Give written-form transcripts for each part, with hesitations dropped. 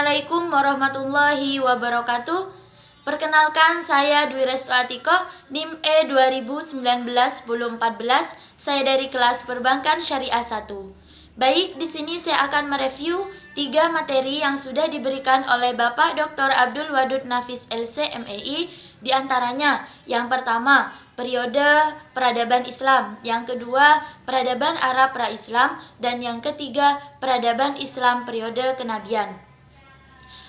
Assalamualaikum warahmatullahi wabarakatuh. Perkenalkan, saya Dwi Restu Atiko, NIM E 2019-14. Saya dari kelas Perbankan Syariah 1. Baik, di sini saya akan mereview 3 materi yang sudah diberikan oleh Bapak Dr. Abdul Wadud Nafis LC MEI. Di antaranya, yang pertama, periode peradaban Islam, yang kedua, peradaban Arab pra-Islam, dan yang ketiga, peradaban Islam periode kenabian.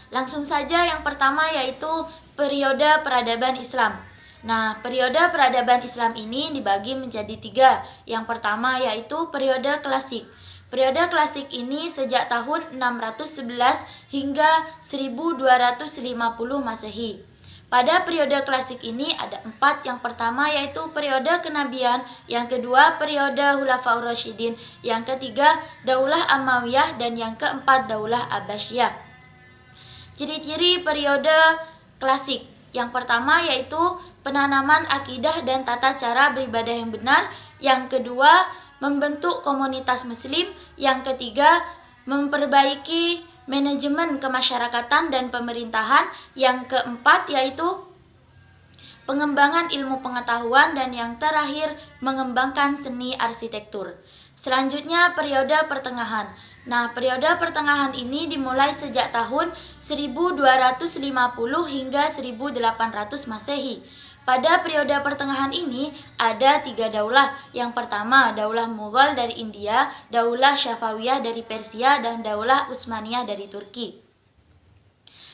Langsung saja yang pertama yaitu periode peradaban Islam. Nah, periode peradaban Islam ini dibagi menjadi 3. Yang pertama yaitu periode klasik. Periode klasik ini sejak tahun 611 hingga 1250 Masehi. Pada periode klasik ini ada 4. Yang pertama yaitu periode kenabian, yang kedua periode Khulafaur Rasyidin, yang ketiga Daulah Ammawiyah, dan yang keempat Daulah Abbasiyah. Ciri-ciri periode klasik. Yang pertama yaitu penanaman akidah dan tata cara beribadah yang benar. Yang kedua, membentuk komunitas muslim. Yang ketiga, memperbaiki manajemen kemasyarakatan dan pemerintahan. Yang keempat yaitu pengembangan ilmu pengetahuan, dan yang terakhir mengembangkan seni arsitektur. Selanjutnya periode pertengahan. Nah, periode pertengahan ini dimulai sejak tahun 1250 hingga 1800 Masehi. Pada periode pertengahan ini ada 3 daulah. Yang pertama, Daulah Mughal dari India, Daulah Syafawiyah dari Persia, dan Daulah Utsmaniyah dari Turki.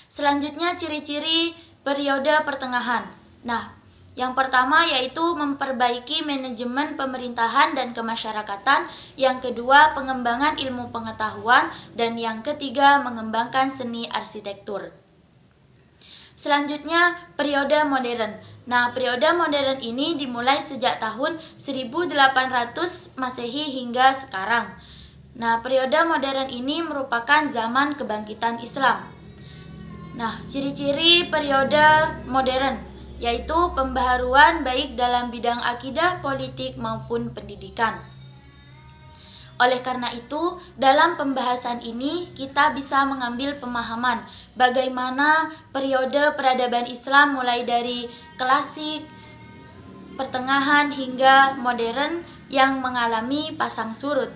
Selanjutnya ciri-ciri periode pertengahan. Nah, yang pertama yaitu memperbaiki manajemen pemerintahan dan kemasyarakatan, yang kedua pengembangan ilmu pengetahuan, dan yang ketiga mengembangkan seni arsitektur. Selanjutnya periode modern. Nah, periode modern ini dimulai sejak tahun 1800 Masehi hingga sekarang. Nah, periode modern ini merupakan zaman kebangkitan Islam. Nah, ciri-ciri periode modern yaitu pembaharuan baik dalam bidang akidah, politik, maupun pendidikan. Oleh karena itu, dalam pembahasan ini kita bisa mengambil pemahaman bagaimana periode peradaban Islam mulai dari klasik, pertengahan, hingga modern yang mengalami pasang surut.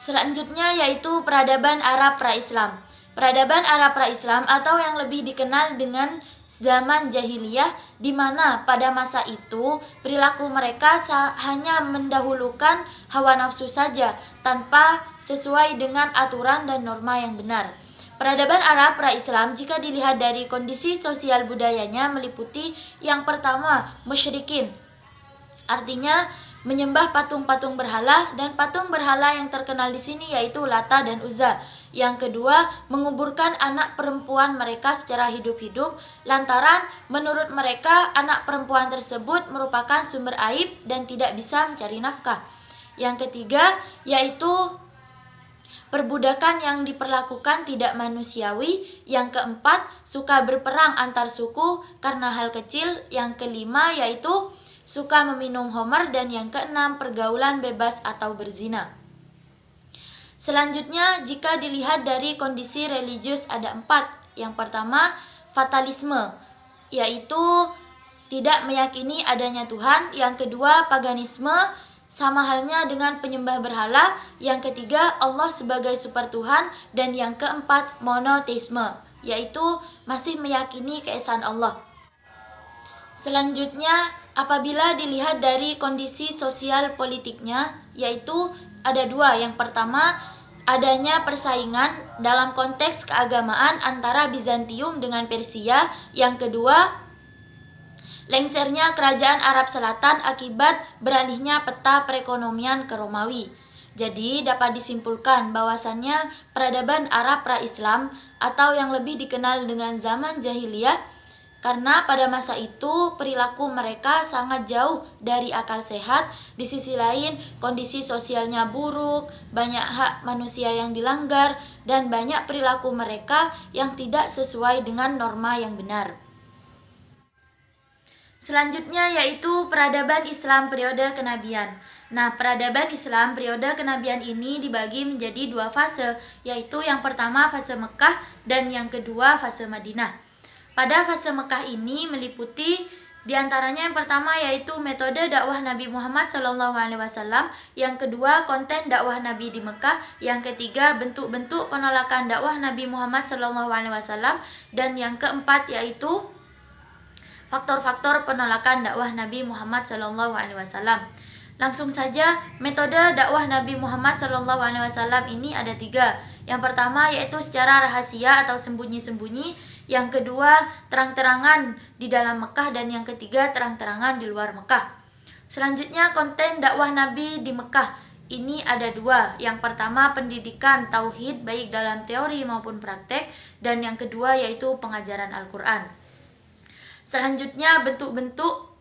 Selanjutnya yaitu peradaban Arab pra-Islam. Peradaban Arab pra-Islam atau yang lebih dikenal dengan zaman jahiliyah, di mana pada masa itu perilaku mereka hanya mendahulukan hawa nafsu saja tanpa sesuai dengan aturan dan norma yang benar. Peradaban Arab pra-Islam jika dilihat dari kondisi sosial budayanya meliputi yang pertama musyrikin, artinya menyembah patung-patung berhala, dan patung berhala yang terkenal di sini yaitu Lata dan Uzza. Yang kedua, menguburkan anak perempuan mereka secara hidup-hidup lantaran menurut mereka anak perempuan tersebut merupakan sumber aib dan tidak bisa mencari nafkah. Yang ketiga, yaitu perbudakan yang diperlakukan tidak manusiawi. Yang keempat, suka berperang antar suku karena hal kecil. Yang kelima, yaitu suka meminum homer, dan yang keenam pergaulan bebas atau berzina. Selanjutnya jika dilihat dari kondisi religius ada 4. Yang pertama fatalisme, yaitu tidak meyakini adanya Tuhan. Yang kedua paganisme, sama halnya dengan penyembah berhala. Yang ketiga Allah sebagai super Tuhan, dan yang keempat monoteisme, yaitu masih meyakini keesaan Allah. Selanjutnya apabila dilihat dari kondisi sosial politiknya, yaitu ada 2. Yang pertama, adanya persaingan dalam konteks keagamaan antara Bizantium dengan Persia. Yang kedua, lengsernya kerajaan Arab Selatan akibat beralihnya peta perekonomian ke Romawi. Jadi dapat disimpulkan bahwasannya peradaban Arab pra-Islam atau yang lebih dikenal dengan zaman jahiliyah, karena pada masa itu perilaku mereka sangat jauh dari akal sehat. Di sisi lain kondisi sosialnya buruk, banyak hak manusia yang dilanggar, dan banyak perilaku mereka yang tidak sesuai dengan norma yang benar. Selanjutnya yaitu peradaban Islam periode kenabian. Nah, peradaban Islam periode kenabian ini dibagi menjadi dua fase, yaitu yang pertama fase Mekah dan yang kedua fase Madinah. Pada fase Mekah ini meliputi diantaranya yang pertama yaitu metode dakwah Nabi Muhammad SAW, yang kedua konten dakwah Nabi di Mekah, yang ketiga bentuk-bentuk penolakan dakwah Nabi Muhammad SAW, dan yang keempat yaitu faktor-faktor penolakan dakwah Nabi Muhammad SAW. Langsung saja, metode dakwah Nabi Muhammad SAW ini ada tiga. Yang pertama yaitu secara rahasia atau sembunyi-sembunyi, yang kedua terang-terangan di dalam Mekah, dan yang ketiga terang-terangan di luar Mekah. Selanjutnya konten dakwah Nabi di Mekah ini ada dua. Yang pertama pendidikan tauhid baik dalam teori maupun praktek, dan yang kedua yaitu pengajaran Al-Quran. Selanjutnya bentuk-bentuk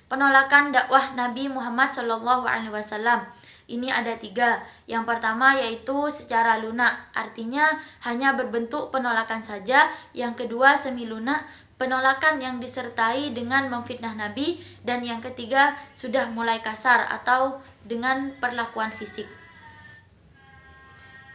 penolakan dakwah Nabi Muhammad SAW. Ini ada tiga. Yang pertama yaitu secara lunak, artinya hanya berbentuk penolakan saja. Yang kedua semi lunak, penolakan yang disertai dengan memfitnah Nabi. Dan yang ketiga sudah mulai kasar atau dengan perlakuan fisik.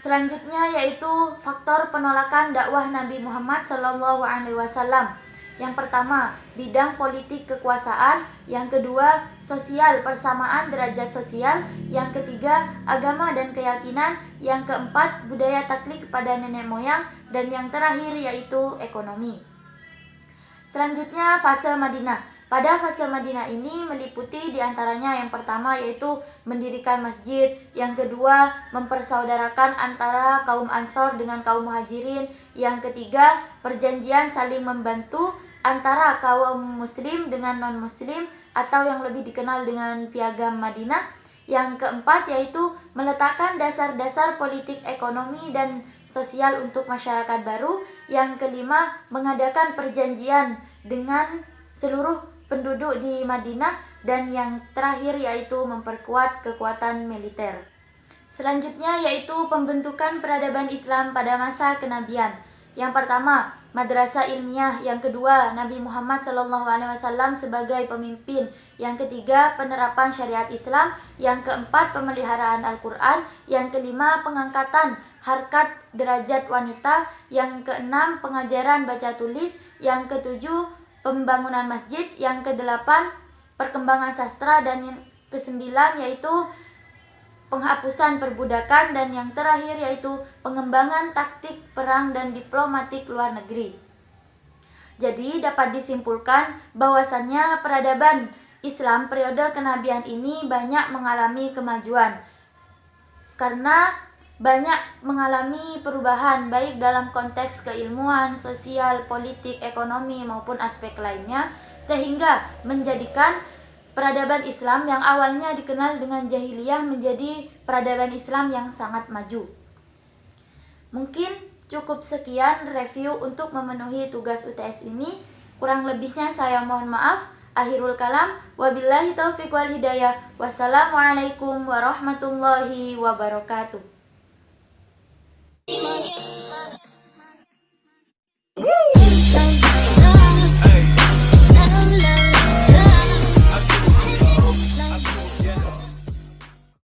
Selanjutnya yaitu faktor penolakan dakwah Nabi Muhammad SAW. Yang pertama, bidang politik kekuasaan. Yang kedua, sosial, persamaan derajat sosial. Yang ketiga, agama dan keyakinan. Yang keempat, budaya taklid kepada nenek moyang. Dan yang terakhir yaitu ekonomi. Selanjutnya, fase Madinah. Pada fase Madinah ini meliputi diantaranya yang pertama yaitu mendirikan masjid, yang kedua mempersaudarakan antara kaum Ansor dengan kaum Muhajirin, yang ketiga perjanjian saling membantu antara kaum Muslim dengan non-Muslim atau yang lebih dikenal dengan Piagam Madinah, yang keempat yaitu meletakkan dasar-dasar politik ekonomi dan sosial untuk masyarakat baru, yang kelima mengadakan perjanjian dengan seluruh penduduk di Madinah, dan yang terakhir yaitu memperkuat kekuatan militer. Selanjutnya yaitu pembentukan peradaban Islam pada masa kenabian. Yang pertama, madrasah ilmiah. Yang kedua, Nabi Muhammad SAW sebagai pemimpin. Yang ketiga, penerapan syariat Islam. Yang keempat, pemeliharaan Al-Quran. Yang kelima, pengangkatan harkat derajat wanita. Yang keenam, pengajaran baca tulis. Yang ketujuh, pembangunan masjid. Yang kedelapan, perkembangan sastra. Dan yang kesembilan yaitu penghapusan perbudakan, dan yang terakhir yaitu pengembangan taktik perang dan diplomatik luar negeri. Jadi dapat disimpulkan bahwasannya peradaban Islam periode kenabian ini banyak mengalami kemajuan karena banyak mengalami perubahan baik dalam konteks keilmuan, sosial, politik, ekonomi maupun aspek lainnya, sehingga menjadikan peradaban Islam yang awalnya dikenal dengan jahiliyah menjadi peradaban Islam yang sangat maju. Mungkin cukup sekian review untuk memenuhi tugas UTS ini. Kurang lebihnya saya mohon maaf. Akhirul kalam. Wabillahi taufiq wal hidayah. Wassalamualaikum warahmatullahi wabarakatuh.